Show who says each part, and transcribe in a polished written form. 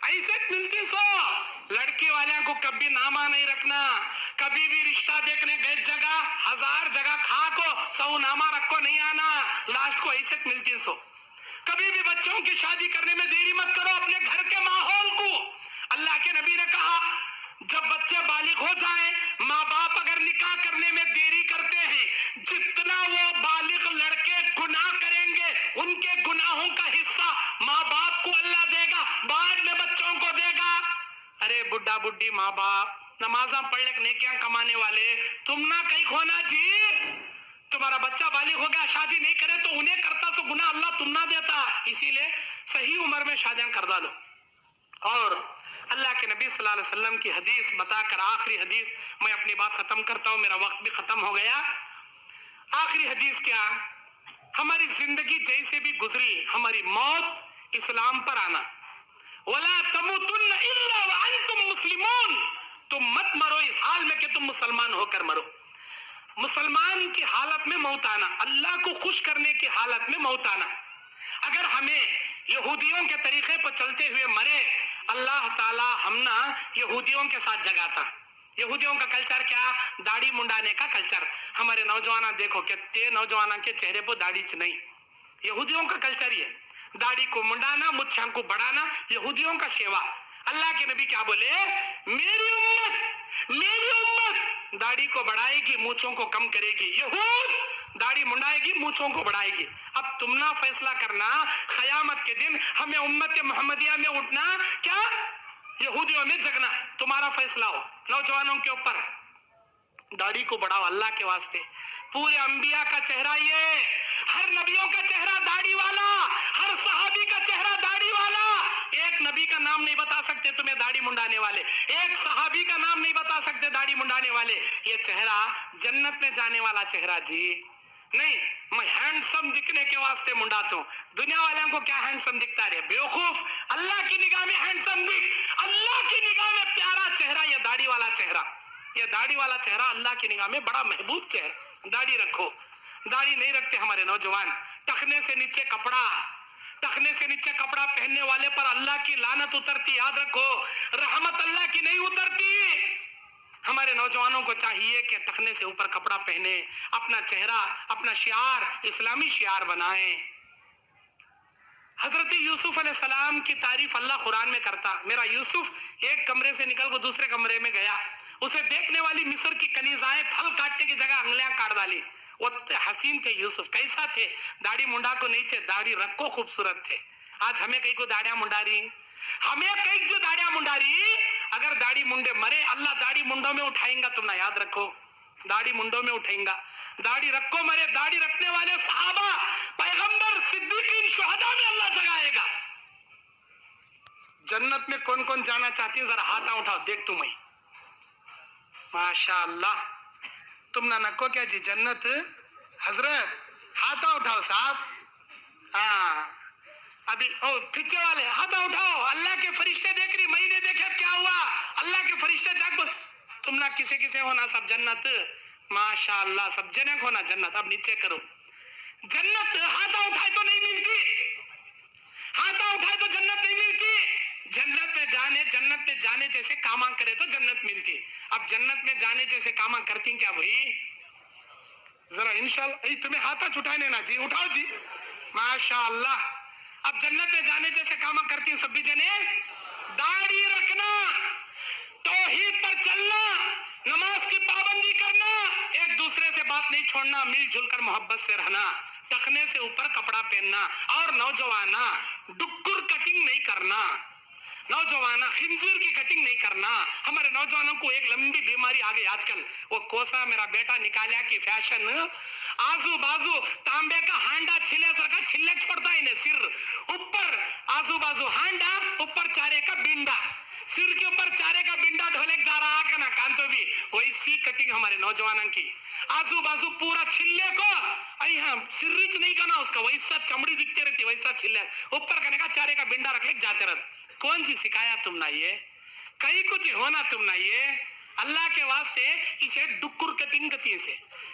Speaker 1: عزت ملتی سو لڑکی والوں کو کبھی نامہ نہیں رکھنا. کبھی بھی رشتہ دیکھنے گئے جگہ 1000 جگہ کھا کو 100 نامہ رکھو نہیں آنا, لاسٹ کو عزت ملتی سو. کبھی بھی بچوں کی شادی کرنے میں دیری مت کرو, اپنے گھر کے ماحول کو. اللہ کے نبی نے کہا جب بچے بالغ ہو جائیں, ماں باپ اگر نکاح کرنے میں دیری کرتے ہیں, جتنا وہ بالغ لڑکے گناہ کریں گے ان کے گناہوں کا حصہ ماں باپ کو اللہ دے گا, بعد میں بچوں کو دے گا. ارے بڈھا بڈھی ماں باپ نمازاں پڑھ لے نیکیاں کمانے والے, تم نہ کہیں کھونا جی. تمہارا بچہ بالغ ہو گیا شادی نہیں کرے تو انہیں کرتا سو گناہ اللہ تم نہ دیتا. اسی لیے صحیح عمر میں شادیاں کر ڈالو. اور اللہ کے نبی صلی اللہ علیہ وسلم کی حدیث بتا کر آخری حدیث میں اپنی بات ختم کرتا ہوں, میرا وقت بھی ختم ہو گیا. آخری حدیث کیا, ہماری زندگی جیسے بھی گزری ہماری موت اسلام پر آنا. وَلَا تَمُوتُنَّ إِلَّا وَأَنْتُمْ مُسْلِمُونَ, تم مت مرو اس حال میں کہ تم مسلمان ہو کر مرو. مسلمان کی حالت میں موت آنا, اللہ کو خوش کرنے کی حالت میں موت آنا. اگر ہمیں یہودیوں کے طریقے پر چلتے ہوئے مرے, اللہ تعالی ہم نہ یہودیوں کے ساتھ جگاتا. یہودیوں کا کلچر کیا, داڑھی منڈانے کا کلچر. ہمارے نوجوان دیکھو کہ نوجوانوں کے چہرے پر داڑھی نہیں. یہودیوں کا کلچر یہ داڑھی کو منڈانا, مچھاں کو بڑھانا, یہودیوں کا شیوا. اللہ کے نبی کیا بولے, میری امت داڑھی کو بڑھائے گی, مونچھوں کو کم کرے گی. یہود داڑھی منڈائے گی, مونچھوں کو بڑھائے گی. اب تم نہ فیصلہ کرنا قیامت کے دن ہمیں امت محمدیہ میں اٹھنا کیا یہودیوں میں جگنا, تمہارا فیصلہ ہو. نوجوانوں کے اوپر داڑھی کو بڑھاؤ اللہ کے واسطے. پورے انبیاء کا چہرہ یہ, ہر نبیوں کا چہرہ داڑھی والا, ہر صحابی کا چہرہ داڑھی والا. ایک نبی کا نام نہیں بتا سکتے تمہیں داڑھی منڈانے والے, ایک صحابی کا نام نہیں بتا سکتے داڑھی منڈانے والے. یہ چہرہ جنت میں جانے والا چہرہ جی نہیں. میں ہینڈسم دکھنے کے واسطے منڈاتا ہوں. دنیا والوں کو کیا ہینڈسم دکھتا رہے, بیوقوف. اللہ کی نگاہ میں ہینڈسم دکھ, اللہ کی نگاہ میں پیارا چہرہ یہ داڑھی والا چہرہ. یہ داڑھی والا چہرہ اللہ کی نگاہ میں بڑا محبوب چہرہ. داڑھی رکھو. داڑھی نہیں رکھتے ہمارے نوجوان, ٹخنے سے نیچے کپڑا, ٹخنے سے نیچے کپڑا پہننے والے پر اللہ کی لعنت اترتی. یاد رکھو, رحمت اللہ کی نہیں اترتی. ہمارے نوجوانوں کو چاہیے کہ ٹخنے سے اوپر کپڑا پہنے, اپنا چہرہ اپنا شعار اسلامی شعار بنائیں. حضرت یوسف علیہ السلام کی تعریف اللہ قرآن میں کرتا. میرا یوسف ایک کمرے سے نکل کو دوسرے کمرے میں گیا, اسے دیکھنے والی مصر کی کنیزائیں پھل کاٹنے کی جگہ انگلیاں کاٹ ڈالی. وہ حسین تھے یوسف. کیسا تھے, داڑھی منڈا کو نہیں تھے, داڑھی رکھ کو خوبصورت تھے. آج ہمیں کئی کو داڑیاں منڈا رہی, ہمیں کئی جو داڑیاں منڈا رہی. اگر داڑھی منڈے مرے اللہ داڑھی منڈوں میں اٹھائیں گا. تم نہ یاد رکھو, داڑھی منڈوں میں اٹھائیں گا. داڑھی رکھو مرے, داڑھی رکھنے والے صحابہ, پیغمبر, صدیقین, شہداء میں اللہ جگائے گا. جنت میں کون کون جانا چاہتی ہیں, ذرا ہاتھ اٹھاؤ دیکھ تمہیں. ماشاء اللہ, تم نہ نکو کیا جی جنت. حضرت ہاتھ اٹھاؤ صاحب. ہاں ابھی پیچھے والے ہاتھ اٹھاؤ. اللہ کے فرشتے دیکھ رہی, میں نے دیکھا کیا ہوا. اللہ کے فرشتے جاگ بول, تم نہ کسے ہونا سب جنت. ماشاء اللہ سب جنے ہونا جنت. اب نیچے کرو. جنت ہاتھ اٹھائے تو نہیں ملتی, ہاتھ اٹھائے تو جنت نہیں ملتی. جنت میں جانے جیسے کاما کرے تو جنت ملتی. اب جنت میں جانے جیسے کاما کرتی کیا بھائی, ذرا انشاءاللہ تمہیں ہاتھ چھٹانے نا جی, اٹھاؤ جی. ماشاء اللہ. اب جنت میں جانے جیسے کاما کرتی ہیں سب بھی جنے. داڑھی رکھنا, توحید پر چلنا, نماز کی پابندی کرنا, ایک دوسرے سے بات نہیں چھوڑنا, مل جل کر محبت سے رہنا, ٹخنے سے اوپر کپڑا پہننا. اور نوجوانا ڈکر کٹنگ نہیں کرنا, نوجوانا خنزیر کی کٹنگ نہیں کرنا. ہمارے نوجوانوں کو ایک لمبی بیماری آ گئی آج کل, وہ کوسا میرا بیٹا نکالیا کی فیشن, آزو بازو تانبے کا ہانڈا چھلے سر کا چھلے چھوڑتا ہے انہیں, سر اوپر آزو بازو ہانڈا, اوپر چارے کا بینڈا, سر کے اوپر چارے کا بینڈا ڈھولک جا رہا ہے نا کان تو بھی ویسی کٹنگ ہمارے نوجوانوں کی. آزو بازو پورا چھلے کو سر ریچ نہیں کرنا اس کا, ویسا چمڑی دکھتے رہتی, ویسا چھلے اوپر کرنے کا, چارے کا بینڈا رکھ لے جاتے رہتے. کون سی سکھایا تم نہ, یہ کئی کچھ ہونا تم نہ. یہ اللہ کے واسطے اسے ڈکر کٹنگ کتی سے